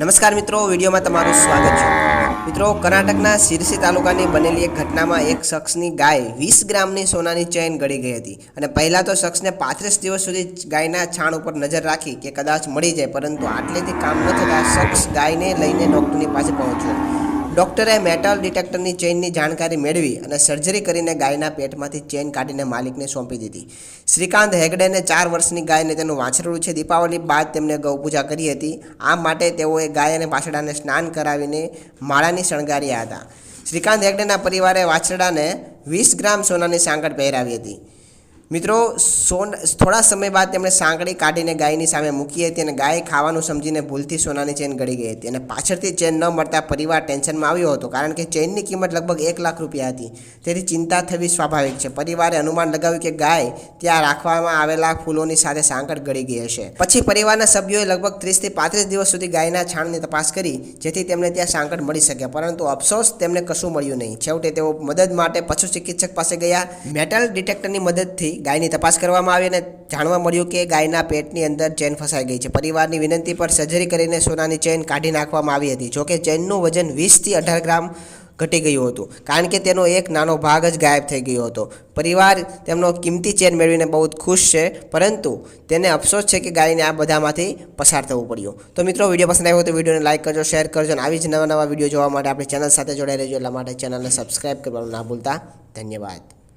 નમસ્કાર મિત્રો, વિડીયોમાં તમારું સ્વાગત છે। મિત્રો, કર્ણાટકના સિરસી તાલુકાની બનેલી એક ઘટનામાં એક શખ્સની ગાય 20 ગ્રામની સોનાની ચેન ગળી ગઈ હતી અને પહેલાં તો શખ્સને 35 દિવસ સુધી ગાયના છાણ ઉપર નજર રાખી કે કદાચ મળી જાય, પરંતુ આટલેથી કામ ન થતાં શખ્સ ગાયને લઈને ડૉક્ટરની પાસે પહોંચ્યો। ડૉક્ટરે મેટલ ડિટેક્ટરની ચેઇનની જાણકારી મેળવી અને સર્જરી કરીને ગાયના પેટમાંથી ચેન કાઢીને માલિકને સોંપી દીધી। શ્રીકાંત હેગડેને 4 વર્ષની ગાયને તેનું વાછરડું છે। દીપાવલી બાદ તેમને ગૌપૂજા કરી હતી। આ માટે તેઓએ ગાય અને વાછરડાને સ્નાન કરાવીને માળાની શણગાર્યા હતા। શ્રીકાંત હેગડેના પરિવારે વાછરડાને 20 ગ્રામ સોનાની સાંકળ પહેરાવી હતી। મિત્રો, થોડા સમય બાદ તેમણે સાંકળી કાઢીને ગાયની સામે મૂકી હતી અને ગાય ખાવાનું સમજીને ભૂલથી સોનાની ચેન ગળી ગઈ હતી અને પાછળથી ચેન ન મળતા પરિવાર ટેન્શનમાં આવ્યો હતો, કારણ કે ચેનની કિંમત લગભગ 1 લાખ રૂપિયા હતી। તેથી ચિંતા થવી સ્વાભાવિક છે। પરિવારે અનુમાન લગાવ્યું કે ગાય ત્યાં રાખવામાં આવેલા ફૂલોની સાથે સાંકળ ગળી ગઈ હશે। પછી પરિવારના સભ્યોએ લગભગ 30 થી 35 દિવસ સુધી ગાયના છાણની તપાસ કરી, જેથી તેમને ત્યાં સાંકળ મળી શકે, પરંતુ અફસોસ તેમને કશું મળ્યું નહીં। છેવટે તેઓ મદદ માટે પશુ ચિકિત્સક પાસે ગયા। મેટલ ડિટેક્ટરની મદદથી ગાયની તપાસ કરવામાં આવી અને જાણવા મળ્યું કે ગાયના પેટની અંદર ચેન ફસાઈ ગઈ છે। પરિવારની વિનંતી પર સર્જરી કરીને સોનાની ચેન કાઢી નાખવામાં આવી હતી। જોકે ચેનનું વજન 20 થી 18 ગ્રામ ઘટી ગયું હતું, કારણ કે તેનો એક નાનો ભાગ જ ગાયબ થઈ ગયો હતો। પરિવાર તેમનો કિંમતી ચેન મેળવીને બહુ ખુશ છે, પરંતુ તેને અફસોસ છે કે ગાયને આ બધામાંથી પસાર થવું પડ્યું। તો મિત્રો, વિડીયો પસંદ આવ્યો તો વિડીયોને લાઇક કરજો, શેર કરજો અને આવી જ નવા વિડીયો જોવા માટે આપણી ચેનલ સાથે જોડાઈ રહેજો। એટલા માટે ચેનલને સબસ્ક્રાઈબ કરવાનું ના ભૂલતા। ધન્યવાદ।